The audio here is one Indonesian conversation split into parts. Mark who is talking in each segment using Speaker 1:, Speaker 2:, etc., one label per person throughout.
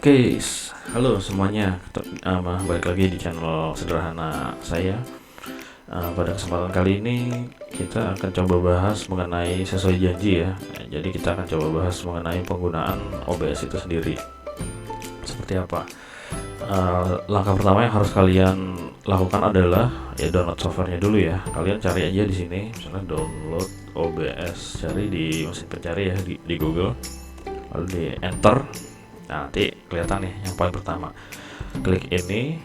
Speaker 1: Halo semuanya, balik lagi di channel sederhana saya. Pada kesempatan kali ini kita akan coba bahas mengenai sesuai janji ya. Jadi kita akan coba bahas mengenai penggunaan OBS itu sendiri. Seperti apa? Langkah pertama yang harus kalian lakukan adalah ya download softwarenya dulu ya. Kalian cari aja di sini, misalnya download OBS, cari di mesin pencari ya di Google, lalu di enter. Nah, nanti kelihatan nih yang paling pertama, klik ini.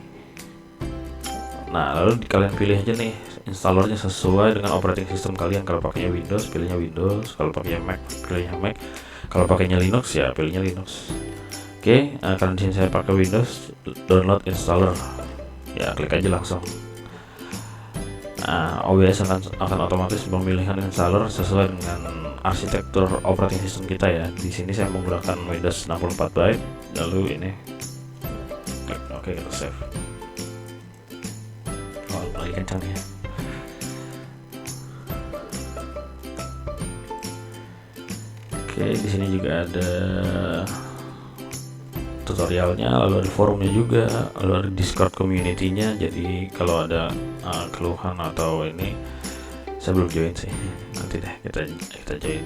Speaker 1: Nah, lalu kalian pilih aja nih installernya sesuai dengan operating system kalian. Kalau pakainya Windows, pilihnya Windows. Kalau pakainya Mac, pilihnya Mac. Kalau pakainya Linux, ya pilihnya Linux. Oke, karena di sini saya pakai Windows, download installer. Ya, klik aja langsung. Nah, OBS akan otomatis memilihkan installer sesuai dengan arsitektur operating system kita ya. Di sini saya menggunakan Windows 64 byte. Lalu ini klik oke, kita save. Lagi kencang ya. Oke, di sini juga ada tutorialnya, lalu ada forumnya juga, lalu ada Discord community-nya. Jadi kalau ada keluhan atau ini, saya belum join sih, nanti deh kita join.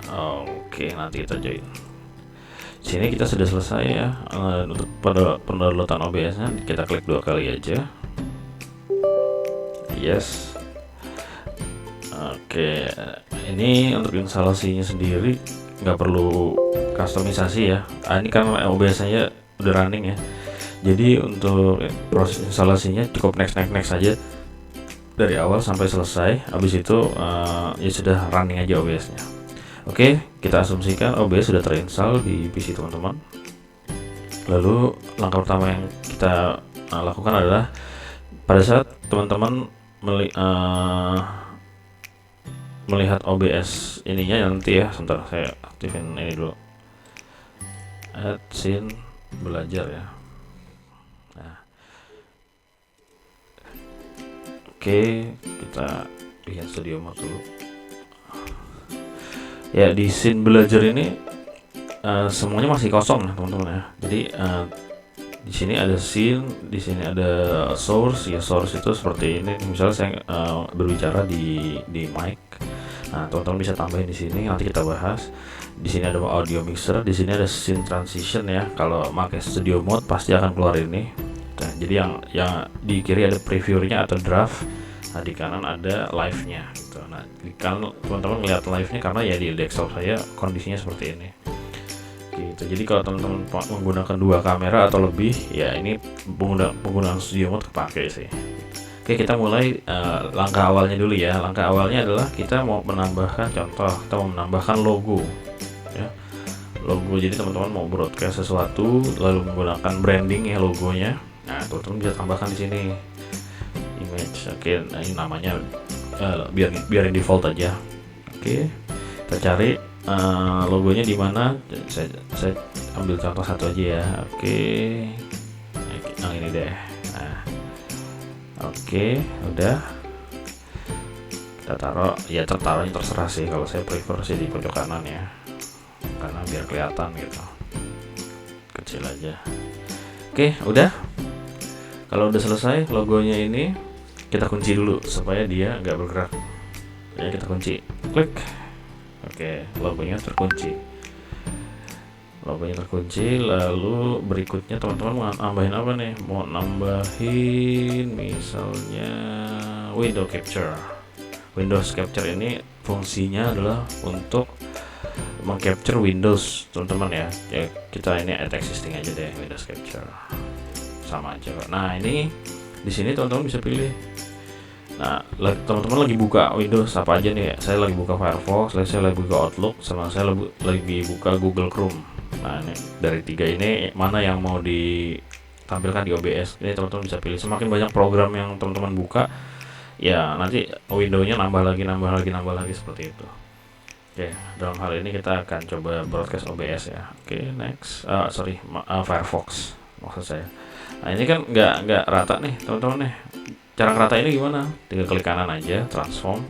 Speaker 1: Oke, nanti kita join. Sini kita sudah selesai ya. Untuk pada pendownloadan OBS-nya kita klik 2 kali aja. Yes. Oke, ini untuk instalasinya sendiri nggak perlu customisasi ya. Ini karena OBS-nya udah running ya. Jadi untuk proses instalasinya cukup next aja dari awal sampai selesai. Habis itu ya sudah running aja OBS-nya. Oke, kita asumsikan OBS sudah terinstall di PC teman-teman. Lalu langkah pertama yang kita lakukan adalah pada saat teman-teman melihat OBS ininya nanti ya, sebentar saya aktifin ini dulu, add scene belajar ya. Nah, oke, kita bikin studio mode dulu ya. Di scene belajar ini semuanya masih kosong ya teman-teman ya. Jadi di sini ada scene, di sini ada source ya. Source itu seperti ini, misalnya saya berbicara di mic. Nah, teman-teman bisa tambahin di sini, nanti kita bahas. Di sini ada audio mixer, di sini ada scene transition ya. Kalau pakai studio mode pasti akan keluar ini. Nah, jadi yang di kiri ada previewnya atau draft. Nah, di kanan ada live-nya gitu. Nah, di kanan teman-teman melihat live-nya karena ya di desktop saya kondisinya seperti ini. Gitu. Jadi kalau teman-teman menggunakan 2 kamera atau lebih, ya ini penggunaan studio mode kepake sih. Oke, kita mulai langkah awalnya dulu ya. Langkah awalnya adalah kita mau menambahkan contoh, kita mau menambahkan logo ya. Logo, jadi teman-teman mau broadcast sesuatu lalu menggunakan branding ya logonya. Nah, teman-teman bisa tambahkan di sini image. Oke, nah ini namanya biarin default aja. Oke, kita cari logonya di mana. Saya ambil contoh satu aja ya. Oke, yang ini deh. Nah, oke, udah kita taruh ya. Taruhnya terserah sih, kalau saya prefer sih di pojok kanan ya, karena biar kelihatan gitu, kecil aja. Oke, udah. Kalau udah selesai logonya ini, kita kunci dulu supaya dia nggak bergerak ya. Kita kunci, klik. Oke, logonya terkunci. Lalu berikutnya teman-teman mau nambahin apa nih? Mau nambahin misalnya Windows Capture ini fungsinya adalah untuk mengcapture Windows teman-teman ya. Kita ini add existing aja deh, Windows Capture sama aja. Nah, ini di sini teman-teman bisa pilih. Nah, teman-teman lagi buka Windows apa aja nih ya? Saya lagi buka Firefox, saya lagi buka Outlook, sama saya lagi buka Google Chrome. Nah, ini dari 3 ini mana yang mau ditampilkan di OBS? Ini teman-teman bisa pilih. Semakin banyak program yang teman-teman buka, ya nanti window-nya nambah lagi seperti itu. Oke, dalam hal ini kita akan coba broadcast OBS ya. Oke, next. Firefox maksud saya. Nah, ini kan nggak rata nih teman-teman nih. Cara ngerata ini gimana? Tinggal klik kanan aja, transform.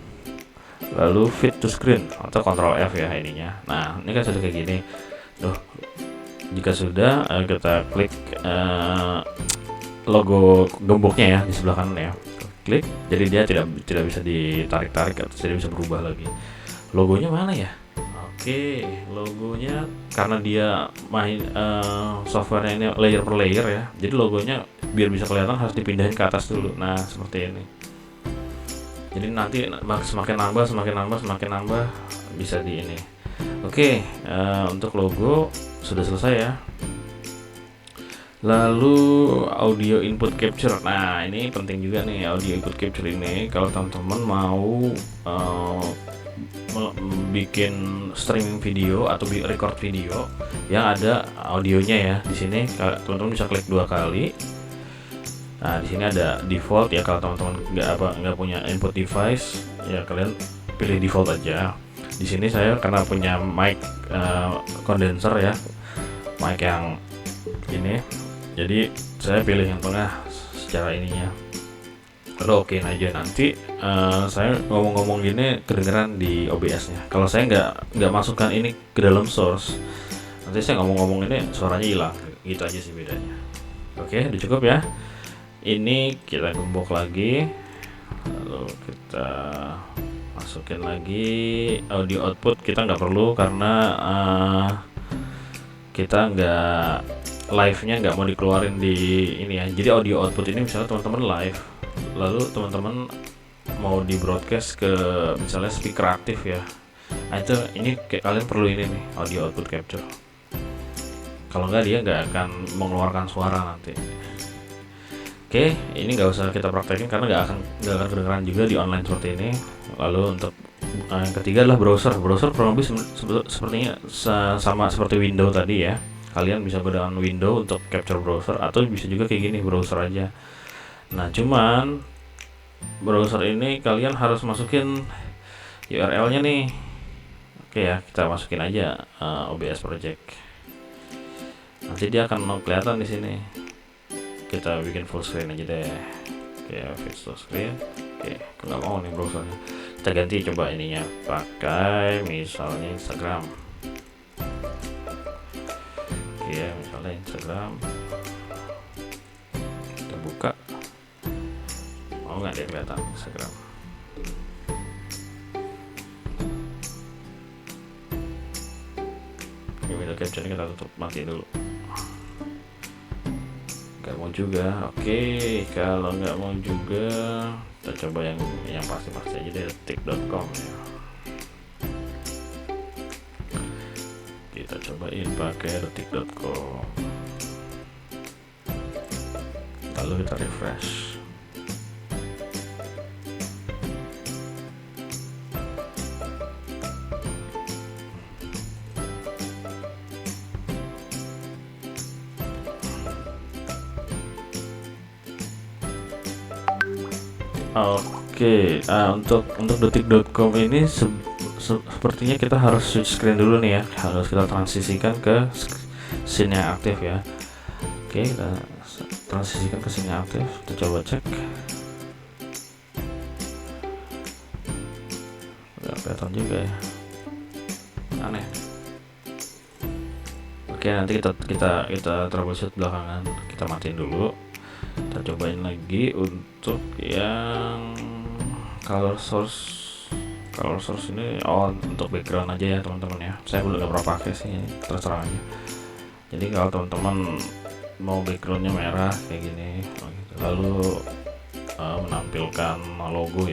Speaker 1: lalu fit to screen atau Ctrl F ya ininya. Nah ini kan sudah kayak gini. Jika sudah, kita klik logo gemboknya ya di sebelah kanan ya, klik. Jadi dia tidak bisa ditarik-tarik atau tidak bisa berubah lagi. Logonya mana ya? Oke, logonya karena dia main softwarenya ini layer per layer ya, jadi logonya biar bisa kelihatan harus dipindahin ke atas dulu. Nah seperti ini. Jadi nanti semakin nambah bisa di ini. Oke, untuk logo sudah selesai ya. Lalu audio input capture. Nah ini penting juga nih, audio input capture ini kalau teman-teman mau bikin streaming video atau record video yang ada audionya ya. Di sini teman-teman bisa klik 2 kali. Nah di sini ada default ya, kalau teman-teman nggak punya input device ya kalian pilih default aja. Di sini saya karena punya mic condenser ya, mic yang ini, jadi saya pilih yang tengah secara ininya. Lalu okein aja. Nanti saya ngomong-ngomong gini kedengeran di OBS-nya. Kalau saya nggak masukkan ini ke dalam source, nanti saya ngomong-ngomong ini suaranya hilang. Gitu aja sih bedanya. Oke, udah cukup ya. Ini kita gembok lagi, lalu kita masukin lagi audio output. Kita nggak perlu karena kita nggak live-nya nggak mau dikeluarin di ini ya. Jadi audio output ini misalnya teman-teman live, lalu teman-teman mau di broadcast ke misalnya speaker aktif ya. Nah itu ini kalian perlu ini nih, audio output capture. Kalau nggak dia nggak akan mengeluarkan suara nanti. Oke, ini nggak usah kita praktekin karena nggak akan kedengeran juga di online seperti ini. Lalu untuk yang ketiga adalah browser. Browser kurang lebih sepertinya sama seperti window tadi ya. Kalian bisa gunakan window untuk capture browser atau bisa juga kayak gini, browser aja. Nah cuman browser ini kalian harus masukin URL-nya nih. Oke ya, kita masukin aja OBS project. Nanti dia akan kelihatan di sini. Kita bikin full screen aja deh. Oke, full screen. Oke, nggak mau nih browsernya. Kita ganti coba ininya, pakai misalnya Instagram. Oke ya, misalnya Instagram. Kita buka. Mau nggak dia kelihatan Instagram? Oke, window capture kita tutup, mati dulu. Nggak mau juga. Oke, kalau nggak mau juga kita coba yang pasti aja deh, detik.com ya. Kita cobain pakai detik.com, lalu kita refresh. Oke, untuk detik.com ini sepertinya kita harus switch screen dulu nih ya, harus kita transisikan ke scene yang aktif ya. Oke, kita transisikan ke scene yang aktif. Kita coba cek. Nggak kelihatan juga ya, aneh. Oke, nanti kita troubleshoot belakangan. Kita matiin dulu. Kita cobain lagi untuk yang color source ini untuk background aja ya teman-teman ya. Saya belum pernah pakai sih, terserah aja. Jadi kalau teman-teman mau backgroundnya merah kayak gini, lalu menampilkan logo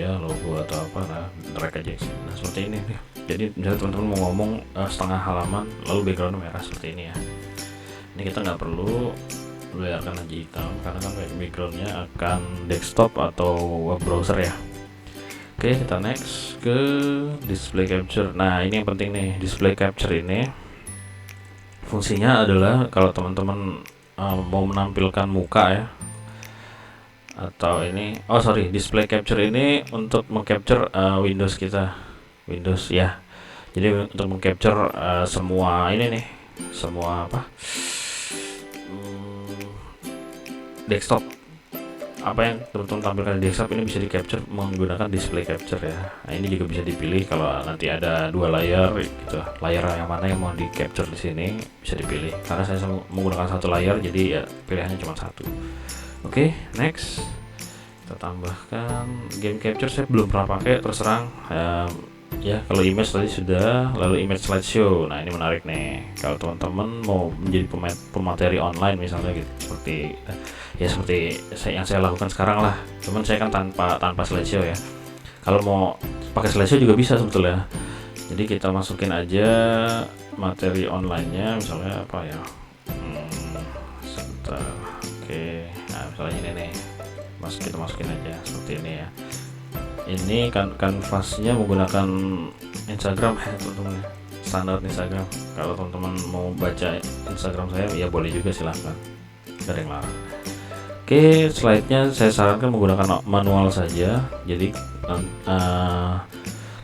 Speaker 1: atau apa, nah drag aja sih. Nah seperti ini nih. Jadi misalnya teman-teman mau ngomong setengah halaman lalu backgroundnya merah seperti ini ya. Ini kita nggak perlu biarkan aja hitam karena kan backgroundnya akan desktop atau web browser ya. Oke, kita next ke display capture. Nah ini yang penting nih, display capture ini fungsinya adalah kalau teman-teman mau menampilkan muka ya, atau ini display capture ini untuk mengcapture Windows ya. Jadi untuk mengcapture semua ini nih, semua desktop apa yang teman-teman tampilkan di desktop ini bisa di capture menggunakan display capture ya. Nah ini juga bisa dipilih kalau nanti ada dua layar gitu, layar yang mana yang mau di capture di sini bisa dipilih. Karena saya menggunakan satu layar jadi ya pilihannya cuma satu. Oke, next kita tambahkan game capture. Saya belum pernah pakai terus terang. Ya kalau image tadi sudah, lalu image slideshow. Nah ini menarik nih kalau teman-teman mau menjadi pemateri online misalnya gitu, seperti yang saya lakukan sekarang lah. Cuman saya kan tanpa slideshow ya. Kalau mau pakai slideshow juga bisa sebetulnya. Jadi kita masukin aja materi online-nya misalnya apa ya, sebentar. Oke, nah misalnya ini nih, kita masukin aja seperti ini ya. Ini kan kanvasnya menggunakan Instagram ya teman-teman, standar Instagram. Kalau teman-teman mau baca Instagram saya ya boleh juga, silahkan, gak ada yang larang. Oke, slide-nya saya sarankan menggunakan manual saja. Jadi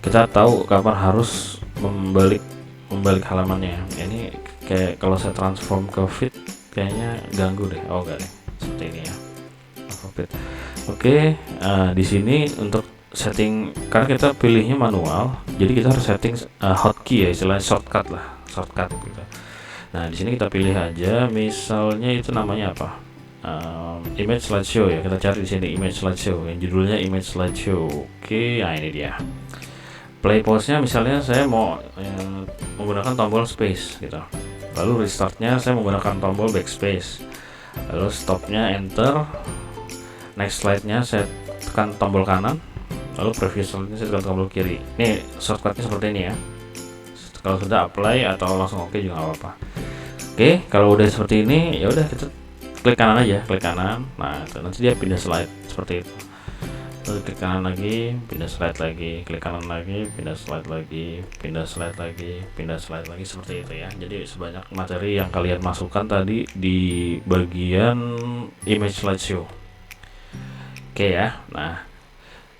Speaker 1: kita tahu kapan harus membalik halamannya. Ini kayak kalau saya transform ke feed kayaknya ganggu deh. Oh enggak deh, seperti ini ya. Oke, di sini untuk setting, karena kita pilihnya manual, jadi kita harus setting hotkey ya, istilahnya shortcut gitu. Nah di sini kita pilih aja, misalnya itu namanya apa, image slideshow ya. Kita cari di sini image slideshow, yang judulnya image slideshow. Oke, nah ini dia. Play pause-nya misalnya saya mau menggunakan tombol space gitu. Lalu restartnya saya menggunakan tombol backspace. Lalu stopnya enter. Next slide-nya saya tekan tombol kanan. Lalu previous slide-nya saya tekan tombol kiri. Ini shortcut-nya seperti ini ya. Kalau sudah apply atau langsung oke juga nggak apa-apa. Oke, kalau udah seperti ini ya udah kita klik kanan aja, klik kanan. Nah, nanti dia pindah slide seperti itu. Lalu klik kanan lagi, pindah slide lagi, klik kanan lagi, pindah slide lagi, pindah slide lagi, pindah slide lagi, seperti itu ya. Jadi sebanyak materi yang kalian masukkan tadi di bagian image slideshow. Oke ya. Nah,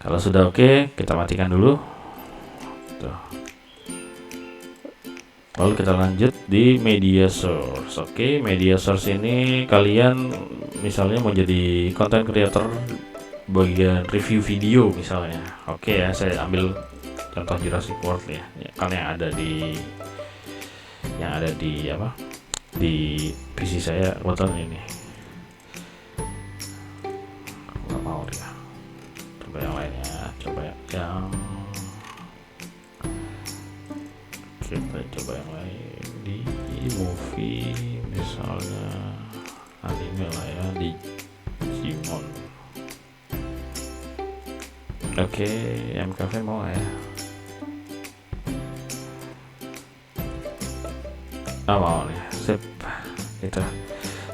Speaker 1: kalau sudah oke, kita matikan dulu. Tuh. Lalu kita lanjut di media source. Oke, media source ini kalian misalnya mau jadi content creator bagian review video misalnya. Oke ya, saya ambil contoh Jurassic World ya. Karena yang ada di apa? Di PC saya kebetulan ini. Nggak mau dia. Coba yang lainnya, coba yang kita coba yang lain di movie misalnya, anime lah ya, di Digimon. Oke, MKV mau ya. Mau nih, sip. Itu.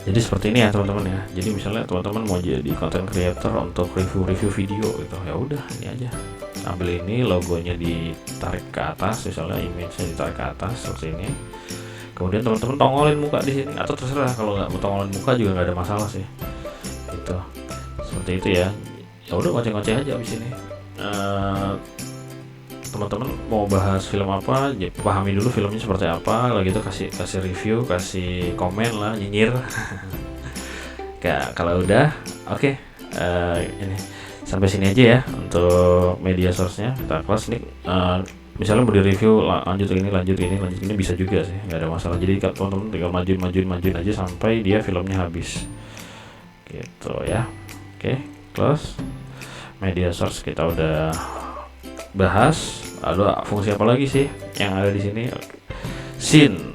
Speaker 1: Jadi seperti ini ya teman-teman ya. Jadi misalnya teman-teman mau jadi content creator untuk review video gitu, ya udah ini aja. Ambil ini, logonya ditarik ke atas, misalnya image-nya ditarik ke atas seperti ini. Kemudian teman-teman tongolin muka di sini, atau terserah kalau nggak mau tongolin muka juga nggak ada masalah sih. Itu seperti itu ya. Ya udah ngoceh-ngoceh aja di sini. Teman-teman mau bahas film apa, ya, pahami dulu filmnya seperti apa, lagi itu kasih review, kasih komen lah, nyinyir. Kayak kalau udah oke, ini sampai sini aja ya untuk media source-nya. Kita close nih. Misalnya mau di review lanjut ini bisa juga sih, nggak ada masalah. Jadi teman-teman tinggal majuin aja sampai dia filmnya habis gitu ya. Oke, close. Media source kita udah bahas. Lalu fungsi apa lagi sih yang ada di sini? Scene.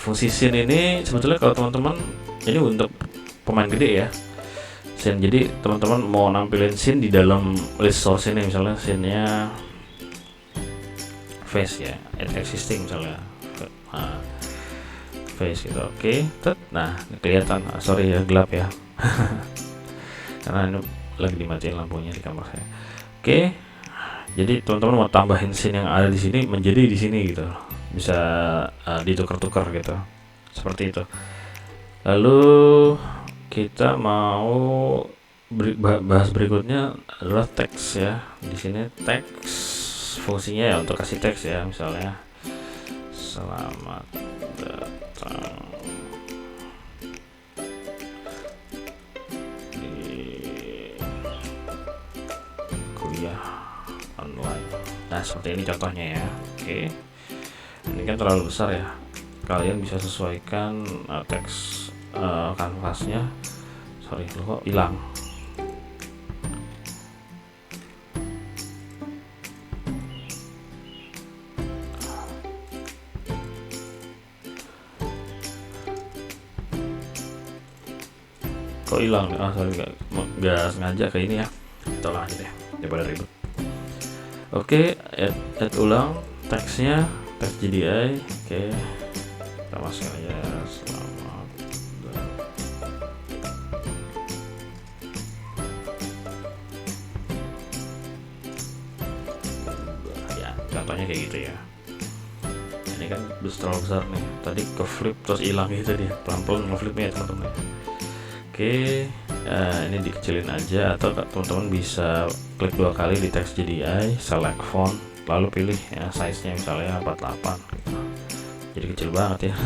Speaker 1: Fungsi scene ini sebetulnya kalau teman-teman ini untuk pemain gede ya. Scene. Jadi teman-teman mau nampilin scene di dalam list source ini, misalnya scene-nya face ya, existing misalnya. Face gitu. Oke. Nah, kelihatan. Sorry ya, gelap ya. Karena ini lagi dimatiin lampunya di kamar saya. Oke. Jadi teman-teman mau tambahin scene yang ada di sini menjadi di sini gitu. Bisa ditukar-tukar gitu. Seperti itu. Lalu kita mau bahas berikutnya adalah teks ya. Di sini teks fungsinya ya untuk kasih teks ya, misalnya selamat datang di Nah seperti ini contohnya ya. Oke, ini kan terlalu besar ya, kalian bisa sesuaikan teks kanvasnya. Sorry, lo kok hilang. Kok hilang? Sorry, nggak sengaja ke ini ya. Kita ulang aja deh, daripada ribet. Oke, add ulang teksnya, teks GDI. Oke, kita masukin aja selamat. Ya, contohnya kayak gitu ya. Ini kan terlalu besar nih. Tadi ke flip terus hilang gitu dia. Pelan-pelan ngeflipnya ya teman-teman. Oke, ini dikecilin aja, atau teman-teman bisa klik 2 kali di teks GDI, select font, lalu pilih ya size-nya misalnya 48 gitu. Jadi kecil banget ya.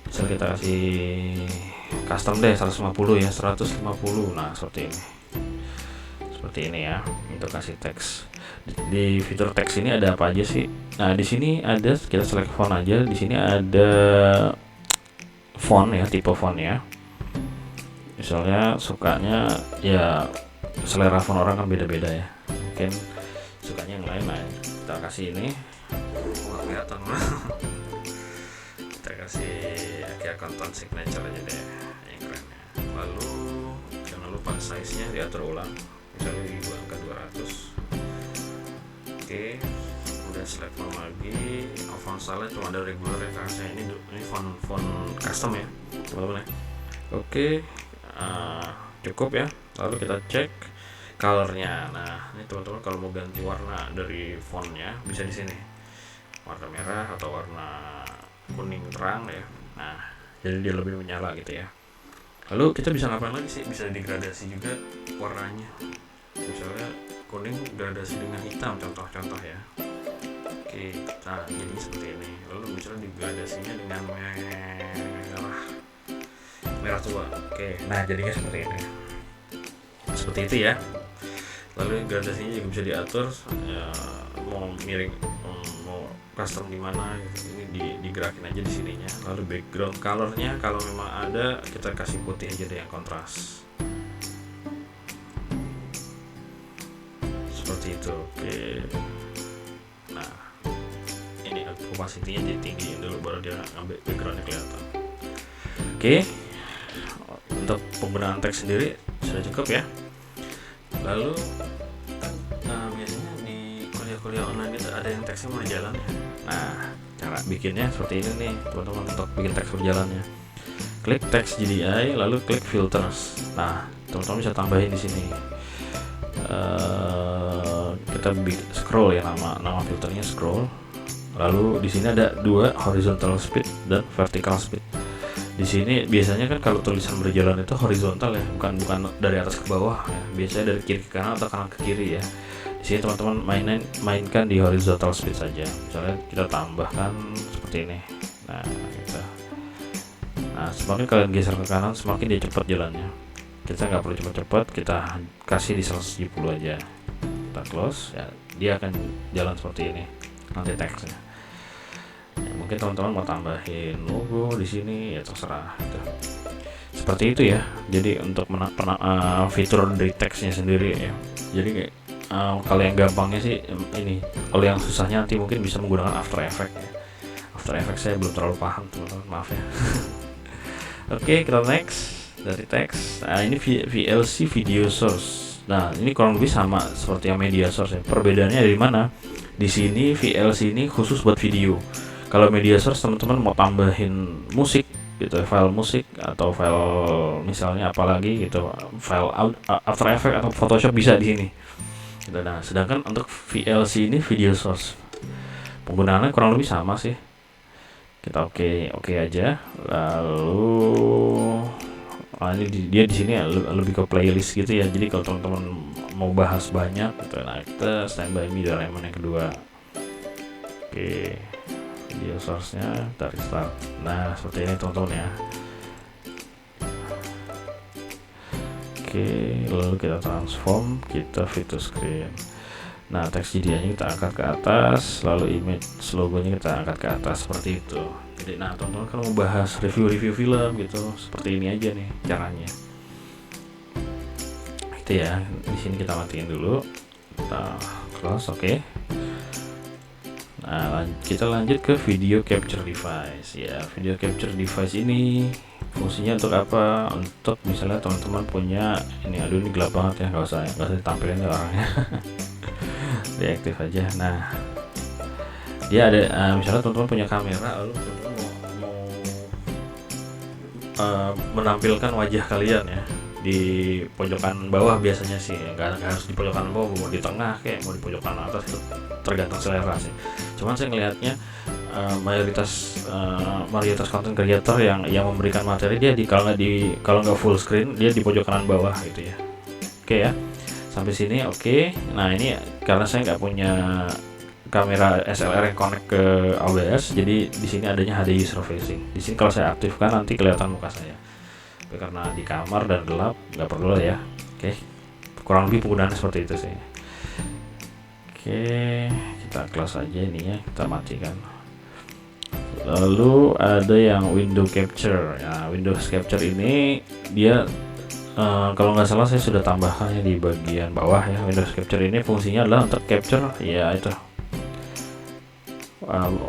Speaker 1: Misal kita kasih custom deh 150 ya, 150. Nah, seperti ini ya untuk kasih teks. Di fitur teks ini ada apa aja sih? Nah, di sini ada, kita select font aja. Di sini ada font ya, tipe font ya. Misalnya sukanya ya, selera font orang kan beda-beda ya, mungkin sukanya yang lain. Kita kasih ini, kelihatan kita kasih kayak content signature aja deh yang keren ya. Lalu jangan lupa size nya diatur ulang, misalnya di angka 200. Oke, udah select font lagi. Font style cuma ada regular ya, karena ini font custom ya teman-teman ya. Oke, cukup ya. Lalu kita cek colornya. Nah, ini teman-teman kalau mau ganti warna dari fontnya bisa di sini, warna merah atau warna kuning terang ya. Nah, jadi dia lebih menyala gitu ya. Lalu kita bisa ngapain lagi sih? Bisa digradasi juga warnanya. Misalnya kuning gradasi dengan hitam, contoh ya. Oke, nah jadi seperti ini. Lalu misalnya digradasinya dengan merah tua. Oke, nah jadinya seperti ini. Seperti itu ya. Lalu gradasinya juga bisa diatur ya, mau miring, mau custom di mana gitu. Ini digerakin aja di sininya. Lalu background colornya kalau memang ada, kita kasih putih aja deh yang kontras. Seperti itu. Oke. Nah, ini opacity-nya jadi tinggi dulu baru dia ngambil backgroundnya kelihatan. Oke. Untuk penggunaan teks sendiri sudah cukup ya. Lalu biasanya di kuliah-kuliah online itu ada yang teksnya berjalan ya. Nah, cara bikinnya seperti ini nih teman-teman, untuk bikin teks berjalannya. Klik teks GDI, lalu klik filters. Nah, teman-teman bisa tambahin di sini. Kita scroll ya, nama filternya scroll. Lalu di sini ada 2, horizontal speed dan vertical speed. Di sini biasanya kan kalau tulisan berjalan itu horizontal ya, bukan dari atas ke bawah ya. Biasanya dari kiri ke kanan atau kanan ke kiri ya. Di sini teman-teman mainkan di horizontal speed saja. Misalnya kita tambahkan seperti ini. Nah, semakin kalian geser ke kanan, semakin dia cepat jalannya. Kita nggak perlu cepat-cepat, kita kasih di 170 aja. Kita close ya, dia akan jalan seperti ini nanti teksnya. Ya, mungkin teman-teman mau tambahin logo di sini ya terserah gitu. Seperti itu ya. Jadi untuk fitur dari teksnya sendiri ya. Jadi kalau yang gampangnya sih ini, kalau yang susahnya nanti mungkin bisa menggunakan After Effects ya. After Effects saya belum terlalu paham teman-teman, maaf ya. Oke, kita next dari teks. Nah, ini VLC video source. Nah, ini kurang lebih sama seperti yang media source ya. Perbedaannya dari mana? Di sini VLC ini khusus buat video. Kalau media source teman-teman mau tambahin musik gitu, file musik atau file misalnya apalagi gitu, file After Effects atau Photoshop bisa di sini. Gitu. Nah, sedangkan untuk VLC ini video source, penggunaannya kurang lebih sama sih. Kita oke aja. Lalu ini dia di sini lebih ke playlist gitu ya. Jadi kalau teman-teman mau bahas banyak gitu, nah kita standby media element yang kedua. Oke, video source-nya dari start. Nah, seperti ini teman-teman ya. Oke, lalu kita transform, kita fit to screen. Nah, teks JDA-nya kita angkat ke atas, lalu image logonya kita angkat ke atas seperti itu. Jadi, nah teman-teman kalau mau bahas review film gitu, seperti ini aja nih caranya. Itu ya. Di sini kita matiin dulu. Kita close, oke. Nah, kita lanjut ke video capture device ya. Video capture device ini fungsinya untuk apa? Untuk misalnya teman-teman punya ini, aduh ini gelap banget ya, nggak usah ditampilin ya orangnya. Deaktif aja. Nah, dia ada misalnya teman-teman punya kamera, lalu teman-teman mau menampilkan wajah kalian ya di pojokan bawah. Biasanya sih nggak harus di pojokan bawah, mau di tengah kayak mau di pojokan atas, itu tergantung selera sih. Cuman saya ngelihatnya mayoritas content creator yang memberikan materi dia kalau nggak full screen dia di pojok kanan bawah gitu ya. Oke ya, sampai sini oke. Nah ini karena saya nggak punya kamera SLR yang connect ke OBS, jadi di sini adanya HD user facing. Di sini kalau saya aktifkan nanti kelihatan muka saya. Tapi karena di kamar dan gelap nggak perlu lah ya. Oke, kurang lebih penggunaannya seperti itu sih. Oke, kita close aja ini ya, kita matikan. Lalu ada yang window capture ya. Windows capture ini dia kalau nggak salah saya sudah tambahkannya di bagian bawah ya. Windows capture ini fungsinya adalah untuk capture ya itu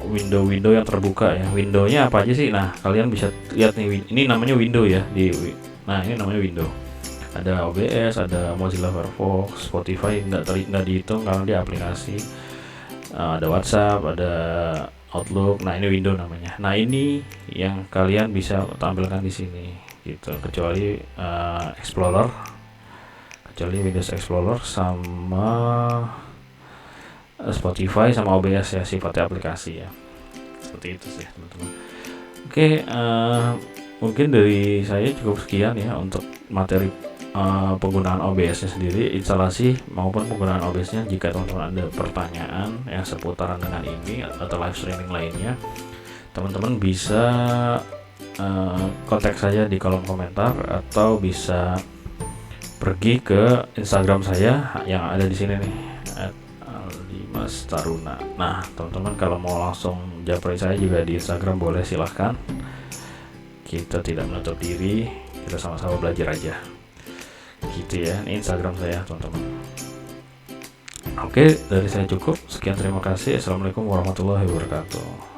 Speaker 1: window-window yang terbuka ya. Windownya apa aja sih? Nah kalian bisa lihat nih, ini namanya window ya nah ini namanya window. Ada OBS, ada Mozilla Firefox, Spotify nggak dihitung karena dia aplikasi. Ada WhatsApp, ada Outlook. Nah ini window namanya. Nah ini yang kalian bisa tampilkan di sini gitu, kecuali Explorer, kecuali Windows Explorer sama Spotify sama OBS ya, sifatnya aplikasi ya. Seperti itu sih teman-teman. Oke, mungkin dari saya cukup sekian ya untuk materi penggunaan OBS-nya sendiri, instalasi maupun penggunaan OBS-nya. Jika teman-teman ada pertanyaan yang seputaran dengan ini atau live streaming lainnya, teman-teman bisa kontak saya di kolom komentar atau bisa pergi ke Instagram saya yang ada di sini nih, Dimas Taruna. Nah, teman-teman kalau mau langsung japri saya juga di Instagram boleh, silahkan. Kita tidak menutup diri, kita sama-sama belajar aja. Gitu ya, ini Instagram saya teman-teman. Oke, dari saya cukup. Sekian, terima kasih. Assalamualaikum warahmatullahi wabarakatuh.